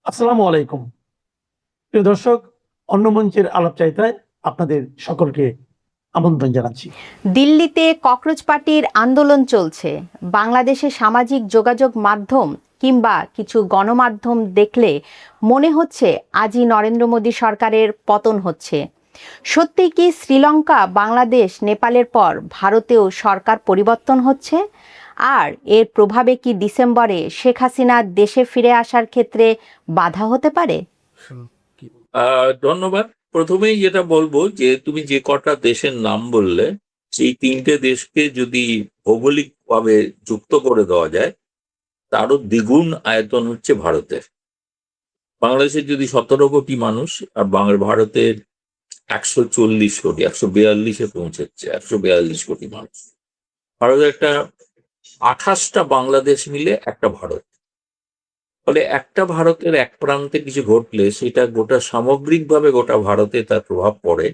আসসালামু আলাইকুম। প্রিয় দর্শক, অন্য মঞ্চের আলাপচারিতায় আপনাদের সকলকে আমন্ত্রণ জানাচ্ছি। দিল্লিতে ককরোচ পার্টির আন্দোলন চলছে। বাংলাদেশে সামাজিক যোগাযোগ মাধ্যম কিংবা কিছু গণমাধ্যম দেখলে মনে হচ্ছে আজই নরেন্দ্র মোদী সরকারের পতন হচ্ছে। সত্যি কি শ্রীলঙ্কা, বাংলাদেশ, নেপালের পর ভারতেও সরকার পরিবর্তন হচ্ছে? আর এর প্রভাবে কি ডিসেম্বরে শেখ হাসিনা দেশে ফিরে আসার ক্ষেত্রে বাধা হতে পারে? ধন্যবাদ। প্রথমেই যেটা বলবো যে তুমি যে কটা দেশের নাম বললে, সেই তিনটে দেশকে যদি ভৌগোলিকভাবে যুক্ত করে দেওয়া যায়, তারও দ্বিগুণ আয়তন হচ্ছে ভারতের। বাংলাদেশের যদি 17 কোটি মানুষ, আর ভারতের 140 কোটি, 142-এ পৌঁছেছে, 142 কোটি মানুষ। ভারতের একটা 28টা বাংলাদেশ মিলে একটা ভারত। ফলে একটা ভারতের এক প্রান্তে কিছু ঘটলে সেটা গোটা সামগ্রিকভাবে গোটা ভারতে তার প্রভাব পড়ে।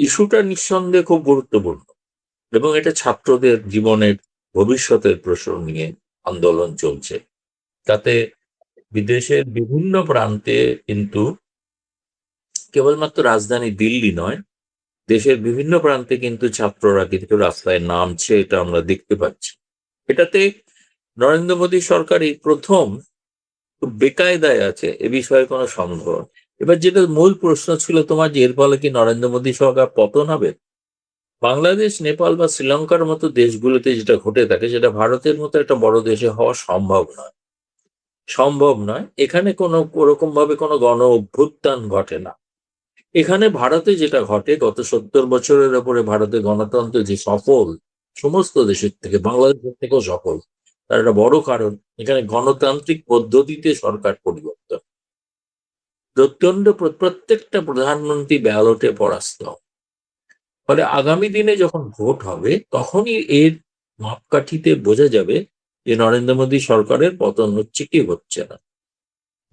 ইস্যুটা নিঃসন্দেহে খুব গুরুত্বপূর্ণ, এবং এটা ছাত্রদের জীবনের ভবিষ্যতের প্রশ্ন নিয়ে আন্দোলন চলছে। তাতে বিদেশের বিভিন্ন প্রান্তে কিন্তু কেবলমাত্র রাজধানী দিল্লি নয়, দেশের বিভিন্ন প্রান্তে কিন্তু ছাত্ররা কিন্তু রাস্তায় নামছে, এটা আমরা দেখতে পাচ্ছি। এটাতে নরেন্দ্র মোদী সরকার এই প্রথম খুব বেকায়দায় আছে, এ বিষয়ে কোনো সন্দেহ নেই। এবার যেটা মূল প্রশ্ন ছিল তোমার, যে এর ফলে কি নরেন্দ্র মোদী সরকার পতন হবে? বাংলাদেশ, নেপাল বা শ্রীলঙ্কার মতো দেশগুলোতে যেটা ঘটে থাকে, সেটা ভারতের মতো একটা বড় দেশে হওয়া সম্ভব নয়। এখানে কোনো ওরকম ভাবে কোনো গণ অভ্যুত্থান ঘটে না। এখানে ভারতে যেটা ঘটে, গত 70 বছরের উপরে ভারতে গণতন্ত্র যে সফল, সমস্ত দেশের থেকে, বাংলাদেশের থেকেও সফল, তার একটা বড় কারণ এখানে গণতান্ত্রিক পদ্ধতিতে সরকার পরিবর্তন। প্রত্যেকটা প্রধানমন্ত্রী ব্যালটে পরাস্ত। ফলে আগামী দিনে যখন ভোট হবে, তখনই এর মাপকাঠিতে বোঝা যাবে যে নরেন্দ্র মোদী সরকারের পতন হচ্ছে কি হচ্ছে না।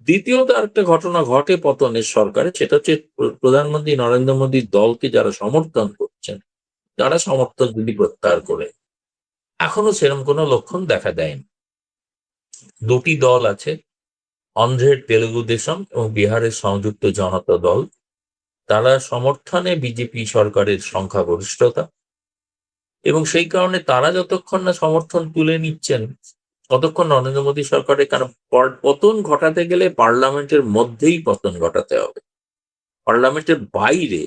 দ্বিতীয়ত আরেকটা ঘটনা ঘটে পতনের সরকারে, সেটা হচ্ছে প্রধানমন্ত্রী নরেন্দ্র মোদীর দলকে যারা সমর্থন করছেন, তারা সমর্থন যদি প্রত্যাহার করে। এখনো সেরকম কোনো লক্ষণ দেখা দেয়নি। দুটি দল আছে, অন্ধ্রের তেলুগু দেশম এবং বিহারের সংযুক্ত জনতা দল। তারা সমর্থনে বিজেপি সরকারের সংখ্যাগরিষ্ঠতা, এবং সেই কারণে তারা যতক্ষণ না সমর্থন তুলে নিচ্ছেন, ততক্ষণ নরেন্দ্র মোদী সরকারের, কারণ পতন ঘটাতে গেলে পার্লামেন্টের মধ্যেই পতন ঘটাতে হবে। পার্লামেন্টের বাইরে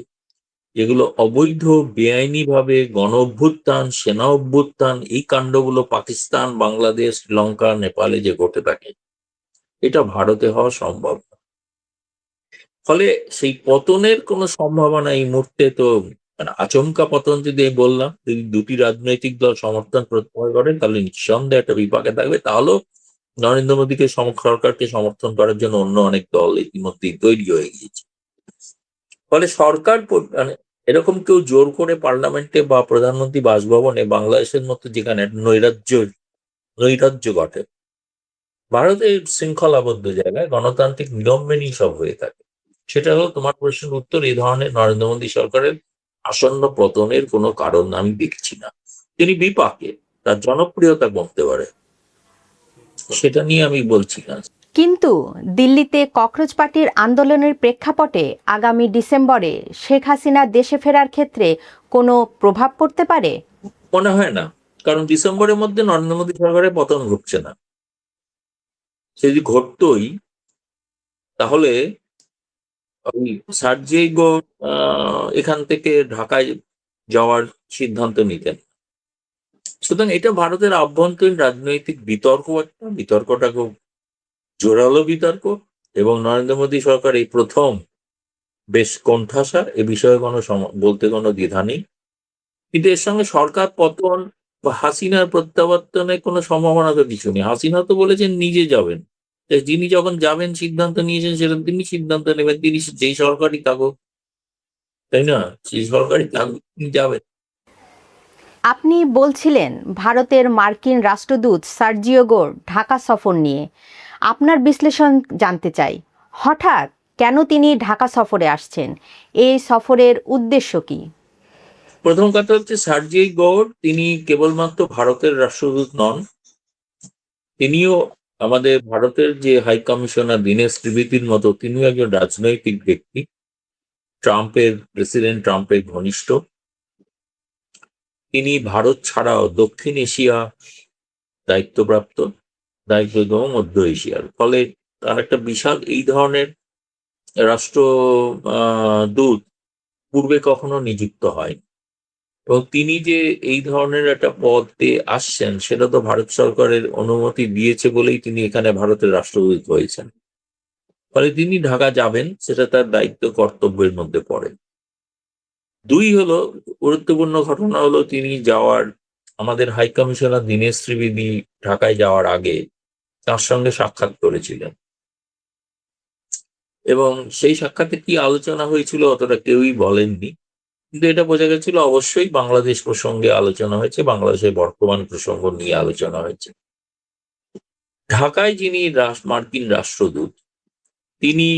যেগুলো অবৈধ, বেআইনি ভাবে গণ অভ্যুত্থান, সেনা অভ্যুত্থান, এই কাণ্ডগুলো পাকিস্তান, বাংলাদেশ, শ্রীলঙ্কা, নেপালে যে ঘটে থাকে, এটা ভারতে হওয়া সম্ভব না। ফলে সেই পতনের কোনো সম্ভাবনা এই মুহূর্তে তো, মানে আচমকা পতন যদি আমি বললাম, যদি দুটি রাজনৈতিক দল সমর্থন প্রত্যাহার করে, তাহলে নিঃসন্দেহে একটা বিপাকে থাকবে। তাহলেও নরেন্দ্র মোদীকে সরকারকে সমর্থন করার জন্য অন্য অনেক দল ইতিমধ্যেই তৈরি হয়ে গিয়েছে। ফলে সরকার মানে এরকম কেউ জোর করে পার্লামেন্টে বা প্রধানমন্ত্রী বাসভবনে, বাংলাদেশের মতো যেখানে নৈরাজ্য ঘটে, ভারতের শৃঙ্খলাবদ্ধ জায়গায় গণতান্ত্রিক নিয়ম মেনেই সব হয়ে থাকে। সেটা হলো তোমার প্রশ্নের উত্তর। এই ধরনের নরেন্দ্র মোদী সরকারের আসন্ন পতনের কোনো কারণ আমি দেখছি না। তিনি বিপাকে, তার জনপ্রিয়তা কমতে পারে, সেটা নিয়ে আমি বলছি না। কিন্তু দিল্লিতে ককরোচ পার্টির আন্দোলনের প্রেক্ষাপটে আগামী ডিসেম্বরে শেখ হাসিনা দেশে ফেরার ক্ষেত্রে কোনো প্রভাব পড়তে পারে? মনে হয় না, কারণ ডিসেম্বরের মধ্যে নরেন্দ্র মোদী সরকারের পতন ঘটছে না। সে যদি ঘটতোই, তাহলে ওই সার্জেই গোর এখান থেকে ঢাকায় যাওয়ার সিদ্ধান্ত নিতেন। সুতরাং এটা ভারতের আভ্যন্তরীণ রাজনৈতিক বিতর্কটা খুব জোরালো বিতর্ক, এবং নরেন্দ্র মোদী সরকার এই প্রথম বেশ কোণঠাসা, এ বিষয়ে বলতে কোনো দ্বিধা নেই। কিন্তু এর সঙ্গে সরকার পতন বা হাসিনার প্রত্যাবর্তনের কোনো সম্ভাবনা তো কিছু নেই। হাসিনা তো বলেছেন নিজে যাবেন। যিনি যখন যাবেন, সিদ্ধান্ত নিয়েছেন, সেটা তিনি সিদ্ধান্ত নেবেন। তিনি যেই সরকারই থাকুক, তাই না, সেই সরকারই থাকুক, তিনি যাবেন। আপনি বলছিলেন ভারতের মার্কিন রাষ্ট্রদূত সার্জিও গোর ঢাকা সফর নিয়ে আপনার বিশ্লেষণ জানতে চাই। হঠাৎ কেন তিনি ঢাকা সফরে আসছেন? এই সফরের উদ্দেশ্য কি? প্রথম কথা হচ্ছে, সার্জেই গৌর তিনি কেবলমাত্র ভারতের রাষ্ট্রদূত নন, তিনিও আমাদের ভারতের যে হাই কমিশনার দীনেশ ত্রিবেদীর মতো তিনিও একজন রাজনৈতিক ব্যক্তি, প্রেসিডেন্ট ট্রাম্পের ঘনিষ্ঠ। তিনি ভারত ছাড়াও দক্ষিণ এশিয়া দায়িত্বপ্রাপ্ত, দায়িত্ব এবং মধ্য এশিয়ার। ফলে তার একটা বিশাল এই ধরনের রাষ্ট্র দূত পূর্বে কখনো নিযুক্ত হয়, এবং তিনি যে এই ধরনের একটা পদে আসছেন সেটা তো ভারত সরকারের অনুমতি দিয়েছে বলেই তিনি এখানে ভারতের রাষ্ট্রদূত হয়েছেন। ফলে তিনি ঢাকা যাবেন, সেটা তার দায়িত্ব কর্তব্যের মধ্যে পড়ে। দুই হলো, গুরুত্বপূর্ণ ঘটনা হলো তিনি যাওয়ার, আমাদের হাই কমিশনার দীনেশ ত্রিবেদী ঢাকায় যাওয়ার আগে তার সঙ্গে সাক্ষাৎ করেছিলেন, এবং সেই সাক্ষাতে কি আলোচনা হয়েছিল অতটা কেউই বলেননি, কিন্তু এটা বোঝা গেছিল অবশ্যই বাংলাদেশ প্রসঙ্গে আলোচনা হয়েছে, বাংলাদেশের বর্তমান প্রসঙ্গ নিয়ে আলোচনা হয়েছে। ঢাকায় যিনি মার্কিন রাষ্ট্রদূত, তিনি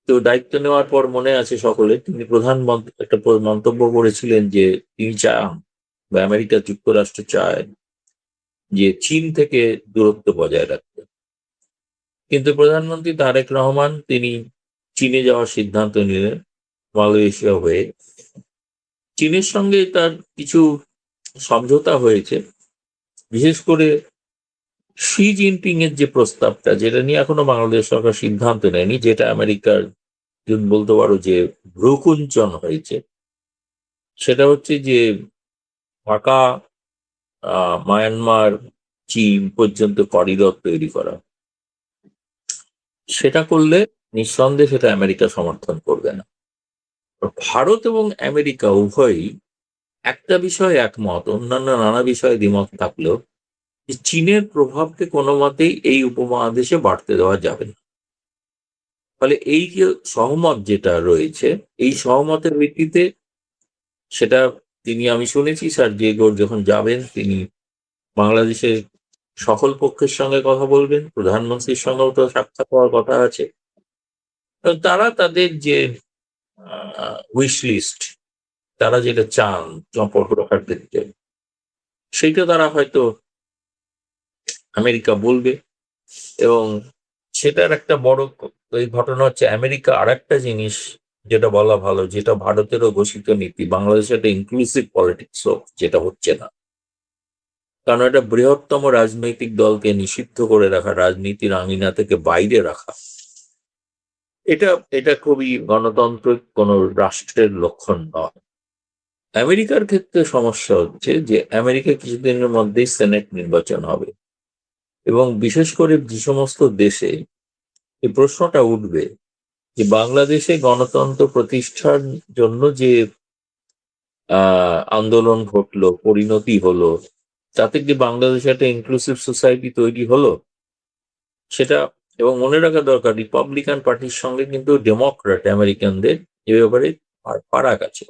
তো দায়িত্ব নেওয়ার পর মনে আছে সকলে, তিনি একটা মন্তব্য করেছিলেন যে তিনি চান, বা আমেরিকা যুক্তরাষ্ট্র চায় যে চীন থেকে দূরত্ব বজায় রাখতে। কিন্তু প্রধানমন্ত্রী তারেক রহমান তিনি চীনে যাওয়ার সিদ্ধান্ত নিলেন মালয়েশিয়া হয়ে। চীনের সঙ্গে তার কিছু সমঝোতা হয়েছে, বিশেষ করে শি জিনপিং এর যে প্রস্তাবটা, যেটা নিয়ে এখনো বাংলাদেশ সরকার সিদ্ধান্ত নেয়নি, যেটা আমেরিকার বলতে পারো যে ভ্রুকুঞ্চন হয়েছে, সেটা হচ্ছে যে ঢাকা, মায়ানমার, চীন পর্যন্ত করিডর তৈরি করা। সেটা করলে নিঃসন্দেহে সেটা আমেরিকা সমর্থন করবে না। ভারত এবং আমেরিকা উভয়ই একটা বিষয়ে একমত, অন্যান্য নানা বিষয়ে দ্বিমত থাকলেও যে চীনের প্রভাবকে কোনো মতেই এই উপমহাদেশে বাড়তে দেওয়া যাবে না। ফলে এই যে সহমত যেটা রয়েছে, এই সহমতের ভিত্তিতে সেটা আমি শুনেছি স্যার ডিয়েগো যখন যাবেন তিনি বাংলাদেশের সকল পক্ষের সঙ্গে কথা বলবেন, প্রধানমন্ত্রীর সঙ্গেও তো সাক্ষাৎ হওয়ার কথা আছে। তো তারা তাদের যে উইশ লিস্ট, তারা যেটা চান সম্পর্ক রাখার ক্ষেত্রে, সেইটা তারা হয়তো আমেরিকা বলবে। এবং সেটার একটা বড় এই ঘটনা হচ্ছে, আমেরিকা আর একটা জিনিস যেটা বলা ভালো, যেটা ভারতেরও ঘোষিত নীতি, বাংলাদেশে একটা ইনক্লুসিভ পলিটিক্স যেটা হচ্ছে না, কারণ এটা বৃহত্তম রাজনৈতিক দলকে নিষিদ্ধ করে রাখা, রাজনীতির আঙিনা থেকে বাইরে রাখা, এটা এটা খুবই গণতান্ত্রিক কোন রাষ্ট্রের লক্ষণ নয়। আমেরিকার ক্ষেত্রে সমস্যা হচ্ছে যে আমেরিকা কিছুদিনের মধ্যেই সেনেট নির্বাচন হবে, এবং বিশেষ করে যে সমস্ত দেশে এই প্রশ্নটা উঠবে যে বাংলাদেশে গণতন্ত্র প্রতিষ্ঠার জন্য যে আন্দোলন ঘটলো, পরিণতি হলো, তাতে কি বাংলাদেশে একটা ইনক্লুসিভ সোসাইটি তৈরি হলো সেটা। এবং মনে রাখা দরকার, রিপাবলিকান পার্টির সঙ্গে কিন্তু ডেমোক্রেট আমেরিকানদের এ ব্যাপারে ফারাক আছে।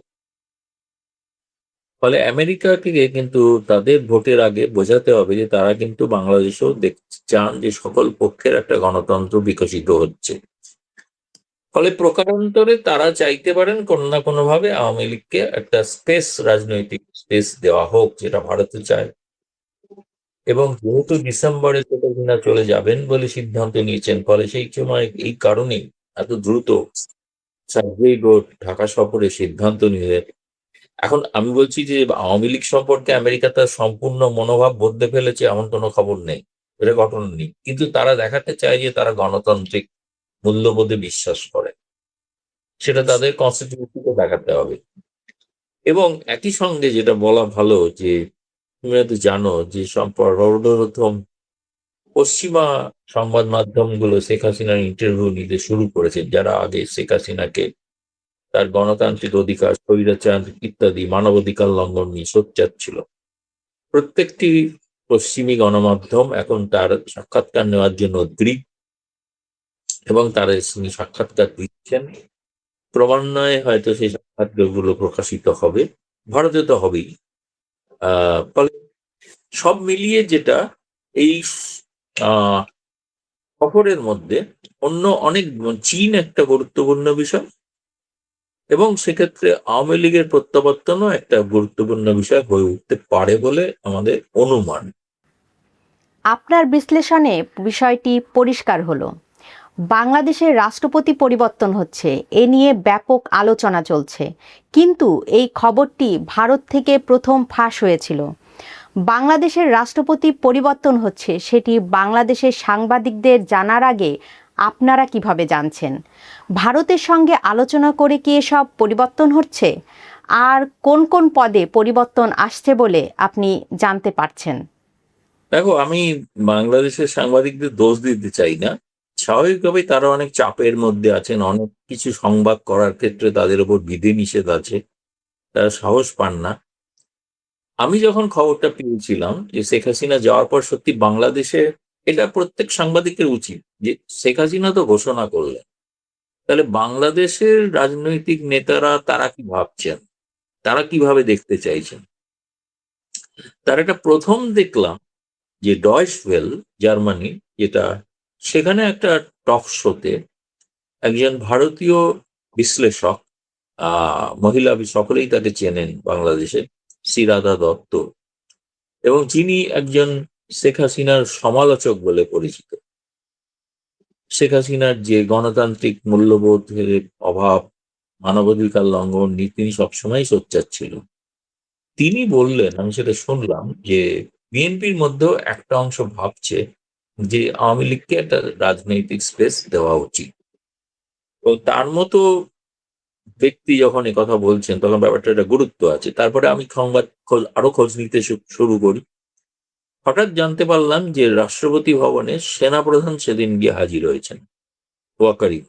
ফলে আমেরিকাকে কিন্তু তাদের ভোটের আগে বোঝাতে হবে যে তারা কিন্তু বাংলাদেশেও দেখতে চান যে সকল পক্ষের একটা গণতন্ত্র বিকশিত হচ্ছে। ফলে প্রকারান্তরে তারা চাইতে পারেন কোনো না কোনো ভাবে আওয়ামী লীগকে একটা স্পেস, রাজনৈতিক স্পেস দেওয়া হোক, যেটা ভারতে চায়। এবং যেহেতু ডিসেম্বরে কিনা চলে যাবেন বলে সিদ্ধান্ত নিয়েছেন, ফলে সেই সময় এই কারণেই এত দ্রুত সার্জেই ঢাকা সফরে সিদ্ধান্ত নিলেন। এখন আমি বলছি যে আওয়ামী লীগ সম্পর্কে আমেরিকা তার সম্পূর্ণ মনোভাব বদলে ফেলেছে এমন কোনো খবর নেই, এটা ঘটনা নেই, কিন্তু তারা দেখাতে চায় যে তারা গণতান্ত্রিক মূল্যবোধে বিশ্বাস করে, সেটা তাদের কনস্টিটিউশনকে দেখাতে হবে। এবং একই সঙ্গে যেটা বলা ভালো যে তুমি হয়তো জানো যে সর্বপ্রথম পশ্চিমা সংবাদ মাধ্যমগুলো শেখ হাসিনার ইন্টারভিউ নিতে শুরু করেছে, যারা আগে শেখ হাসিনাকে তার গণতান্ত্রিক অধিকার, স্বৈরাচার ইত্যাদি মানবাধিকার লঙ্ঘন নিয়ে সোচ্চার ছিল। প্রত্যেকটি পশ্চিমী গণমাধ্যম এখন তার সাক্ষাৎকার নেওয়ার জন্য দৃঢ়, এবং তারা সাক্ষাৎকার দিচ্ছেন। ক্রমান্বয়ে হয়তো সেই সাক্ষাৎকারগুলো প্রকাশিত হবে, ভারতে তো হবেই। ফলে সব মিলিয়ে যেটা এই আহ সফরের মধ্যে অন্য অনেক, চীন একটা গুরুত্বপূর্ণ বিষয়, এবং সেক্ষেত্রে আওয়ামী লীগের প্রত্যাবর্তনও একটা গুরুত্বপূর্ণ বিষয় হয়ে উঠতে পারে বলে আমাদের অনুমান। আপনার বিশ্লেষণে বিষয়টি পরিষ্কার হলো। বাংলাদেশের রাষ্ট্রপতি পরিবর্তন হচ্ছে, এ নিয়ে ব্যাপক আলোচনা চলছে, কিন্তু এই খবরটি ভারত থেকে প্রথম ফাঁস হয়েছিল। বাংলাদেশের রাষ্ট্রপতি পরিবর্তন হচ্ছে সেটি বাংলাদেশের সাংবাদিকদের জানার আগে আপনারা কিভাবে জানছেন? ভারতের সঙ্গে আলোচনা করে কি এসব পরিবর্তন হচ্ছে? আর কোন কোন পদে পরিবর্তন আসছে বলে আপনি জানতে পারছেন? দেখো, আমি বাংলাদেশের সাংবাদিকদের দোষ দিতে চাই না। স্বাভাবিকভাবেই তারা অনেক চাপের মধ্যে আছেন, অনেক কিছু সংবাদ করার ক্ষেত্রে তাদের উপর বিধিনিষেধ আছে, তারা সাহস পান না। আমি যখন খবরটা পেয়েছিলাম যে শেখ হাসিনা যাওয়ার পর, সত্যি বাংলাদেশে এটা প্রত্যেক সাংবাদিকের উচিত যে শেখ হাসিনা তো ঘোষণা করলেন, তাহলে বাংলাদেশের রাজনৈতিক নেতারা তারা কি ভাবছেন, তারা কিভাবে দেখতে চাইছেন। তার একটা প্রথম দেখলাম যে ডয়েশ ওয়েল, জার্মানি, যেটা, সেখানে একটা টক শোতে একজন ভারতীয় বিশ্লেষক, মহিলা, সকলেই তাকে চেনেন বাংলাদেশে, শ্রীরাধা দত্ত, এবং যিনি একজন শেখ হাসিনার সমালোচক বলে পরিচিত। শেখ হাসিনার যে গণতান্ত্রিক মূল্যবোধের অভাব, মানবাধিকার লঙ্ঘন, তিনি সবসময় সোচ্চার ছিল। তিনি বললেন, আমি সেটা শুনলাম, যে বিএনপির মধ্যেও একটা অংশ ভাবছে যে আওয়ামী লীগকে একটা রাজনৈতিক স্পেস দেওয়া উচিত। তো তার মতো ব্যক্তি যখন কথা বলছেন, তখন ব্যাপারটা একটা গুরুত্ব আছে। তারপরে আমি আরো খোঁজ নিতে শুরু করি। হঠাৎ জানতে পারলাম যে রাষ্ট্রপতি ভবনে সেনাপ্রধান সেদিন গিয়ে হাজির হয়েছেন, ওয়াকারি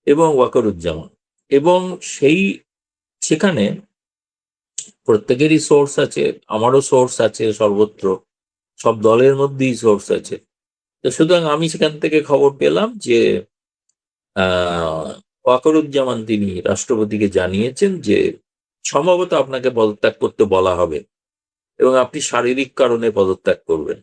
এবং ওয়াকারুজ্জামান, এবং সেখানে প্রত্যেকেরই সোর্স আছে, আমারও সোর্স আছে, সর্বত্র সব দলের মধ্যেই সোর্স আছে। তো সুতরাং আমি সেখান থেকে খবর পেলাম যে ওয়াকারুজ্জামান তিনি রাষ্ট্রপতিকে জানিয়েছেন যে সম্ভবত আপনাকে পদত্যাগ করতে বলা হবে এবং আপনি শারীরিক কারণে পদত্যাগ করবেন।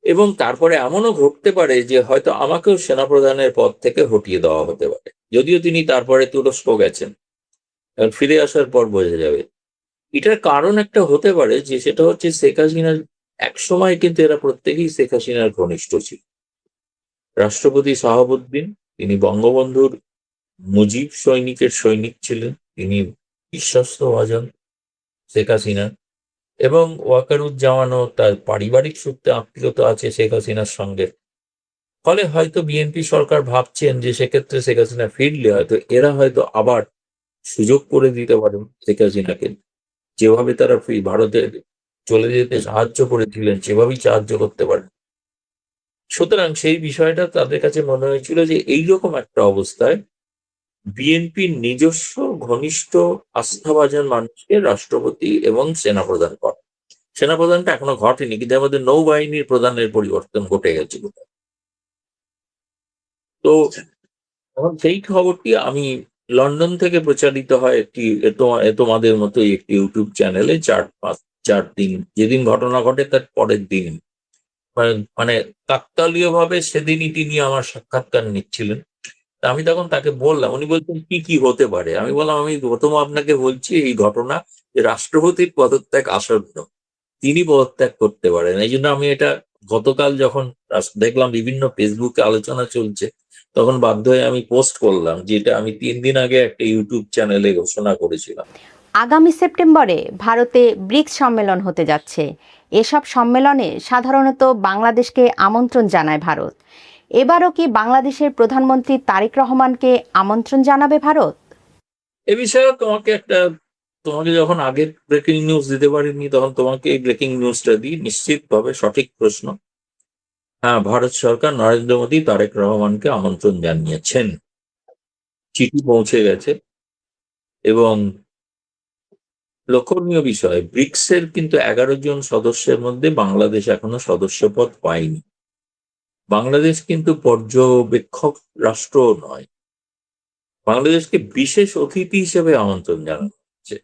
এবং তারপরে এমনও ঘটতে পারে যে হয়তো আমাকেও সেনাপ্রধানের পদ থেকে হটিয়ে দেওয়া হতে পারে, যদিও তিনি তারপরে তুরস্ক গেছেন, এবং ফিরে আসার পর বোঝা যাবে। এটার কারণ একটা হতে পারে, যে সেটা হচ্ছে শেখ হাসিনার এক সময় কিন্তু এরা প্রত্যেকেই শেখ হাসিনার ঘনিষ্ঠ ছিল। রাষ্ট্রপতি শাহাবুদ্দিন, তিনি বঙ্গবন্ধুর মুজিব সৈনিকের সৈনিক ছিলেন, তিনি বিশ্বস্ত ভাজন শেখ হাসিনার। এবং ওয়াকারুজ্জামানও তার পারিবারিক সূত্রে আত্মীয়তা আছে শেখ হাসিনার সঙ্গে। ফলে হয়তো বিএনপি সরকার ভাবছেন যে সেক্ষেত্রে শেখ হাসিনা ফিরলে হয়তো এরা হয়তো আবার সুযোগ করে দিতে পারেন শেখ হাসিনাকে, যেভাবে তারা ভারতে চলে যেতে সাহায্য করেছিলেন সেভাবেই সাহায্য করতে পারেন। সুতরাং সেই বিষয়টা তাদের কাছে মনে হয়েছিল যে এইরকম একটা অবস্থায় বিএনপির নিজস্ব ঘনিষ্ঠ আস্থাভাজন মানুষকে রাষ্ট্রপতি এবং সেনাপ্রধান করে। সেনাপ্রধানটা এখনো ঘটেনি, কিন্তু আমাদের নৌবাহিনীর প্রধানের পরিবর্তন ঘটে গেছে। তো এখন সেই খবরটি আমি লন্ডন থেকে প্রচারিত হয় একটি তোমাদের মতোই একটি ইউটিউব চ্যানেলে 4-5 দিন, যেদিন ঘটনা ঘটে তার পরের দিন, মানে কাকতালীয় ভাবে সেদিনই তিনি আমার সাক্ষাৎকার নিচ্ছিলেন। তা আমি তখন তাকে বললাম, উনি বলছেন কি কি হতে পারে। আমি বললাম, আমি প্রথম আপনাকে বলছি এই ঘটনা যে রাষ্ট্রপতির পদত্যাগ আসন্ন, তিনি পদত্যাগ করতে পারেন। এই জন্য আমি এটা গতকাল যখন দেখলাম বিভিন্ন ফেসবুকে আলোচনা চলছে, তখন বাধ্য হয়ে আমি পোস্ট করলাম, যেটা আমি 3 দিন আগে একটা ইউটিউব চ্যানেলে ঘোষণা করেছিলাম। আগামী সেপ্টেম্বরে ভারতে ব্রিক্স সম্মেলন হতে যাচ্ছে। এসব সম্মেলনে সাধারণত বাংলাদেশকে আমন্ত্রণ জানায় ভারত। এবারও কি বাংলাদেশের প্রধানমন্ত্রী তারেক রহমানকে আমন্ত্রণ জানাবে ভারত? এ বিষয়ে তোমাকে যখন আগের ব্রেকিং নিউজ দিতে পারিনি, তখন তোমাকে এই ব্রেকিং নিউজটা দিই। নিশ্চিতভাবে সঠিক প্রশ্ন। হ্যাঁ, ভারত সরকার নরেন্দ্র মোদী তারেক রহমানকে আমন্ত্রণ জানিয়েছেন, চিঠি পৌঁছে গেছে। এবং লক্ষণীয় বিষয়, ব্রিক্সের কিন্তু 11 জন সদস্যের মধ্যে বাংলাদেশ এখনো সদস্যপদ পায়নি। বাংলাদেশ কিন্তু পর্যবেক্ষক রাষ্ট্র নয়, বাংলাদেশকে বিশেষ অতিথি হিসেবে আমন্ত্রণ জানানো হচ্ছে।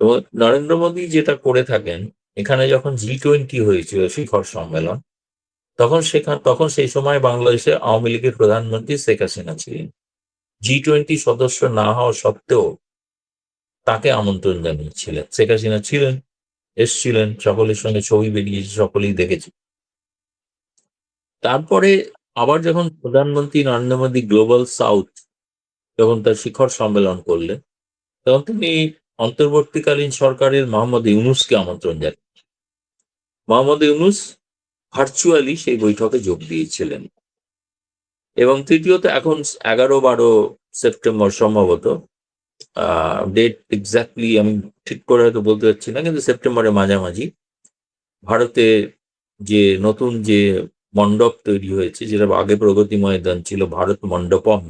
তো নরেন্দ্র মোদী যেটা করে থাকেন, এখানে যখন G20 হয়েছিল শিখর সম্মেলন, তখন সেই সময় বাংলাদেশে আওয়ামী লীগের প্রধানমন্ত্রী শেখ হাসিনা ছিলেন। G20 সদস্য না হওয়া সত্ত্বেও তাকে আমন্ত্রণ জানিয়েছিলেন, শেখ হাসিনা ছিলেন। এসছিলেন, সকলের সঙ্গে ছবি বেরিয়েছে, সকলেই দেখেছে। তারপরে আবার যখন প্রধানমন্ত্রী নরেন্দ্র মোদী গ্লোবাল সাউথ যখন তার শিখর সম্মেলন করলেন, তখন তিনি অন্তর্বর্তীকালীন সরকারের মোহাম্মদ ইউনূসকে আমন্ত্রণ জানান। মোহাম্মদ ইউনূস ভার্চুয়ালি সেই বৈঠকে যোগ দিয়েছিলেন। এবং তৃতীয়ত এখন 11-12 সেপ্টেম্বর সম্ভবত, ডেট এক্স্যাক্টলি আমি ঠিক করে হয়তো বলতে পারছি না, কিন্তু সেপ্টেম্বরের মাঝামাঝি ভারতে যে নতুন যে মণ্ডপ তৈরি হয়েছে, যেটা আগে প্রগতি ময়দান ছিল, ভারত মণ্ডপম,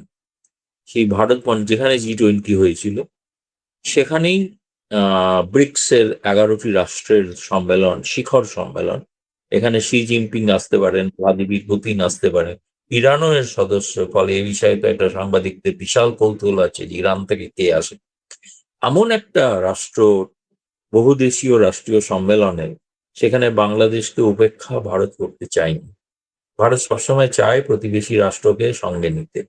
সেই যেখানে G20 হয়েছিল, সেখানেই ব্রিক্সের 11টি রাষ্ট্রের সম্মেলন, শিখর সম্মেলন। এখানে শি জিনপিং আসতে পারেন, ভ্লাদিমির পুতিন আসতে পারেন, ইরানও এর সদস্য। ফলে এই বিষয়ে তো একটা সাংবাদিকদের বিশাল কৌতূহল আছে যে ইরান থেকে কে আসে। এমন একটা রাষ্ট্র, বহুদেশীয় রাষ্ট্রীয় সম্মেলনে সেখানে বাংলাদেশকে উপেক্ষা ভারত করতে চায়নি। ভারত সবসময় চায় প্রতিবেশী রাষ্ট্রকে সঙ্গে নিতে,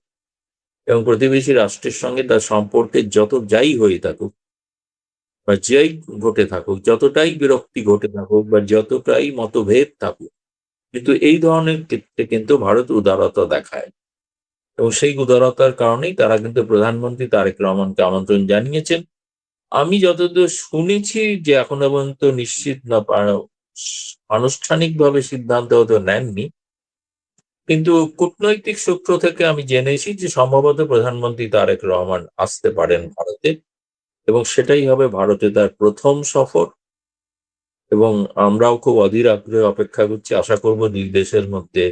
এবং প্রতিবেশী রাষ্ট্রের সঙ্গে তার সম্পর্কে যত যাই হয়ে থাকুক বা যাই ঘটে থাকুক, যতটাই বিরক্তি ঘটে থাকুক বা যতটাই মতভেদ থাকুক, কিন্তু এই ধরনের ক্ষেত্রে কিন্তু ভারত উদারতা দেখায়। এবং সেই উদারতার কারণেই তারা কিন্তু প্রধানমন্ত্রী তারেক রহমানকে আমন্ত্রণ জানিয়েছেন। আমি যতদূর শুনেছি যে এখনো পর্যন্ত নিশ্চিত না, আনুষ্ঠানিকভাবে সিদ্ধান্ত হয়তো নেননি, কিন্তু কূটনৈতিক সূত্র থেকে আমি জেনেছি যে সম্ভবত প্রধানমন্ত্রী তারেক রহমান আসতে পারেন ভারতে, এবং সেটাই হবে ভারতে তার প্রথম সফর। এবং আমরাও খুব অধীর আগ্রহে অপেক্ষা করছি, আশা করব দুই দেশের মধ্যে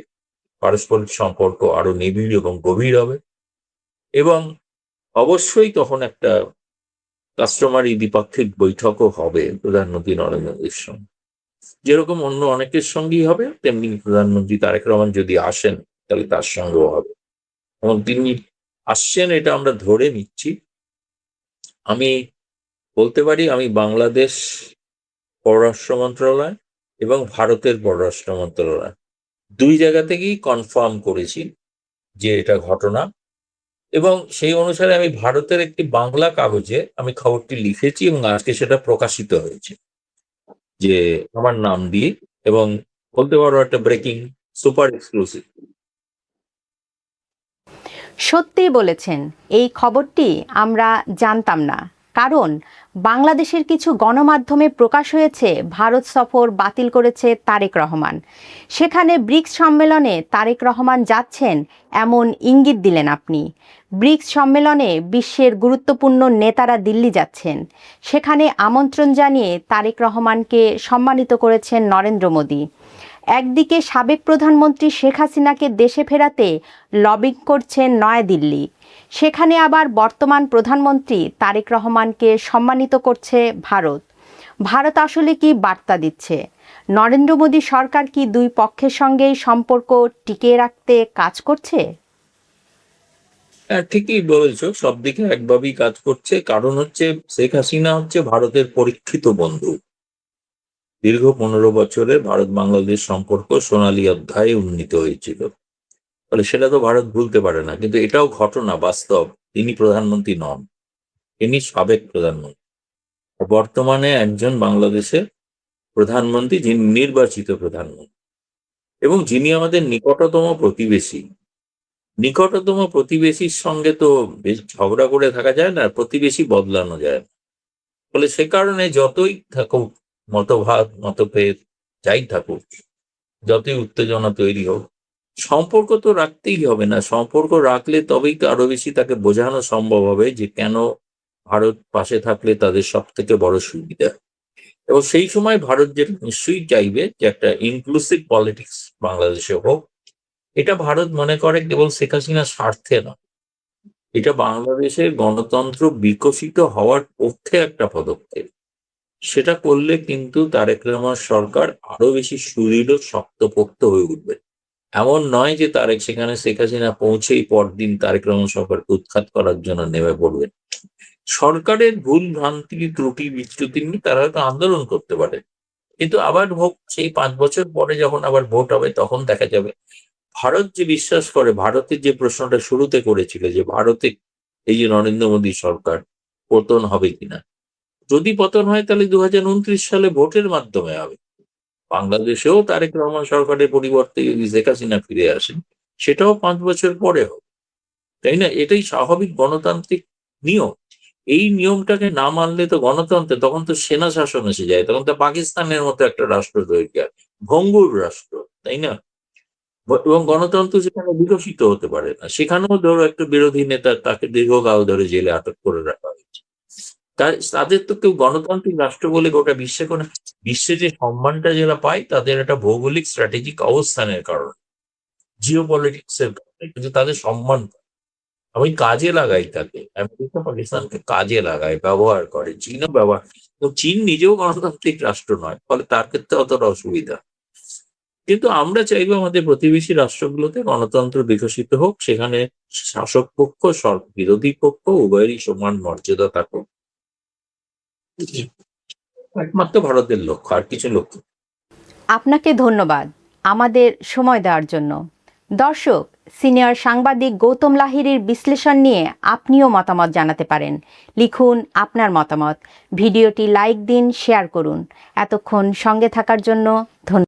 পারস্পরিক সম্পর্ক আরো নিবিড় এবং গভীর হবে, এবং অবশ্যই তখন একটা কাস্টমারি দ্বিপাক্ষিক বৈঠকও হবে প্রধানমন্ত্রী নরেন্দ্র মোদীর সঙ্গে। যেরকম অন্য অনেকের সঙ্গেই হবে, তেমনি প্রধানমন্ত্রী তারেক রহমান যদি আসেন তাহলে তার সঙ্গেও হবে, এবং তিনি আসছেন এটা আমরা ধরে নিচ্ছি। আমি বলতে পারি আমি বাংলাদেশ পররাষ্ট্র মন্ত্রণালয় এবং ভারতের পররাষ্ট্র মন্ত্রণালয় দুই জায়গা থেকেই কনফার্ম করেছি যে এটা ঘটনা, এবং সেই অনুসারে আমি ভারতের একটি বাংলা কাগজে আমি খবরটি লিখেছি, এবং আজকে সেটা প্রকাশিত হয়েছে যে আমার নাম দিয়ে, এবং বলতে পারো একটা ব্রেকিং, সুপার এক্সক্লুসিভ। সত্যিই বলেছেন, এই খবরটি আমরা জানতাম না। কারণ বাংলাদেশের কিছু গণমাধ্যমে প্রকাশ হয়েছে ভারত সফর বাতিল করেছে তারেক রহমান। সেখানে ব্রিক্স সম্মেলনে তারেক রহমান যাচ্ছেন এমন ইঙ্গিত দিলেন আপনি। ব্রিক্স সম্মেলনে বিশ্বের গুরুত্বপূর্ণ নেতারা দিল্লি যাচ্ছেন। সেখানে আমন্ত্রণ জানিয়ে তারেক রহমানকে সম্মানিত করেছেন নরেন্দ্র মোদী। একদিকে সাবেক প্রধানমন্ত্রী শেখ হাসিনাকে দেশে ফেরাতে লবিং করছেন নয়াদিল্লি, সেখানে আবার বর্তমান প্রধানমন্ত্রী তারেক রহমানকে সম্মানিত করছে ভারত। ভারত আসলে কি বার্তা দিচ্ছে? নরেন্দ্র মোদী সরকার কি দুই পক্ষের সঙ্গেই সম্পর্ক টিকিয়ে রাখতে কাজ করছে? হ্যাঁ, ঠিকই বলেছো, সব দিকে একভাবেই কাজ করছে। কারণ হচ্ছে শেখ হাসিনা হচ্ছে ভারতের পরীক্ষিত বন্ধু। দীর্ঘ 15 বছরে ভারত বাংলাদেশ সম্পর্ক সোনালী অধ্যায়ে উন্নীত হয়েছিল, ফলে সেটা তো ভারত ভুলতে পারে না। কিন্তু এটাও ঘটনা, বাস্তব, তিনি প্রধানমন্ত্রী নন, তিনি সাবেক প্রধানমন্ত্রী। বর্তমানে একজন বাংলাদেশের প্রধানমন্ত্রী, যিনি নির্বাচিত প্রধানমন্ত্রী, এবং যিনি আমাদের নিকটতম প্রতিবেশী। নিকটতম প্রতিবেশীর সঙ্গে তো বেশ ঝগড়া করে থাকা যায় না, প্রতিবেশী বদলানো যায় না। ফলে সে কারণে যতই থাকুক মতভেদ, যাই থাকুক, যতই উত্তেজনা তৈরি হোক, সম্পর্ক তো রাখতেই হবে। না, সম্পর্ক রাখলে তবেই তো আরো বেশি তাকে বোঝানো সম্ভব হবে যে কেন ভারত পাশে থাকলে তাদের সব থেকে বড় সুবিধা। এবং সেই সময় ভারত যেটা নিশ্চয়ই চাইবে যে একটা ইনক্লুসিভ পলিটিক্স বাংলাদেশে হোক। এটা ভারত মনে করে কেবল শেখ হাসিনার স্বার্থে না, এটা বাংলাদেশের গণতন্ত্র বিকশিত হওয়ার পক্ষে একটা পদক্ষেপ। সেটা করলে কিন্তু তারেক রহমান সরকার আরো বেশি সুদৃঢ়, শক্তপোক্ত হয়ে উঠবে। এমন নয় যে সেখানে শেখ হাসিনা পৌঁছেই পরদিন তারেক রহমান সরকারকে উৎখাত করার জন্য নেমে পড়বেন। সরকারের ভুল ভ্রান্তি, ত্রুটি, বিচ্যুতি নিয়ে তারা হয়তো আন্দোলন করতে পারে, কিন্তু আবার হোক, সেই 5 বছর পরে যখন আবার ভোট হবে তখন দেখা যাবে। ভারত যে বিশ্বাস করে, ভারতের যে প্রশ্নটা শুরুতে করেছিল যে ভারতে এই যে নরেন্দ্র মোদী সরকার পতন হবে কিনা, যদি পতন হয় তাহলে 2029 সালে ভোটের মাধ্যমে হবে। বাংলাদেশেও তারেক রহমান সরকারের পরিবর্তে যদি শেখ হাসিনা ফিরে আসেন, সেটাও 5 বছর পরে হবে, তাই না? এটাই স্বাভাবিক গণতান্ত্রিক নিয়ম। এই নিয়মটাকে না মানলে তো গণতন্ত্রে তখন তো সেনা শাসন এসে যায়, তখন তো পাকিস্তানের মতো একটা রাষ্ট্র তৈরি হয়, ভঙ্গুর রাষ্ট্র, তাই না? এবং গণতন্ত্র সেখানে বিকশিত হতে পারে না। সেখানেও ধরো একটা বিরোধী নেতা, তাকে দীর্ঘকাল ধরে জেলে আটক করে রাখা হয়েছে। তাদের তো কেউ গণতান্ত্রিক রাষ্ট্র বলে গোটা বিশ্বে কোনো, বিশ্বে যে সম্মানটা যারা পায় তাদের একটা ভৌগোলিক স্ট্র্যাটেজিক অবস্থানের কারণে, জিও পলিটিক্স এর কারণে, কিন্তু তাদের সম্মান পায়। আমি কাজে লাগাই তাকে, আমেরিকা পাকিস্তানকে কাজে লাগায়, ব্যবহার করে, চীনও ব্যবহার, তো চীন নিজেও গণতান্ত্রিক রাষ্ট্র নয়, ফলে তার ক্ষেত্রে অতটা অসুবিধা। কিন্তু আমরা চাইবো আমাদের প্রতিবেশী রাষ্ট্রগুলোতে গণতন্ত্র বিকশিত হোক, সেখানে শাসক পক্ষ বিরোধী পক্ষ উভয়েরই সমান মর্যাদা থাকুক, একমাত্র ভারতের লক্ষ্য, আর কিছু লক্ষ্য। আপনাকে ধন্যবাদ আমাদের সময় দেওয়ার জন্য। দর্শক, সিনিয়র সাংবাদিক গৌতম লাহিড়ীর বিশ্লেষণ নিয়ে আপনিও মতামত জানাতে পারেন। লিখুন আপনার মতামত, ভিডিওটি লাইক দিন, শেয়ার করুন। এতক্ষণ সঙ্গে থাকার জন্য ধন্যবাদ।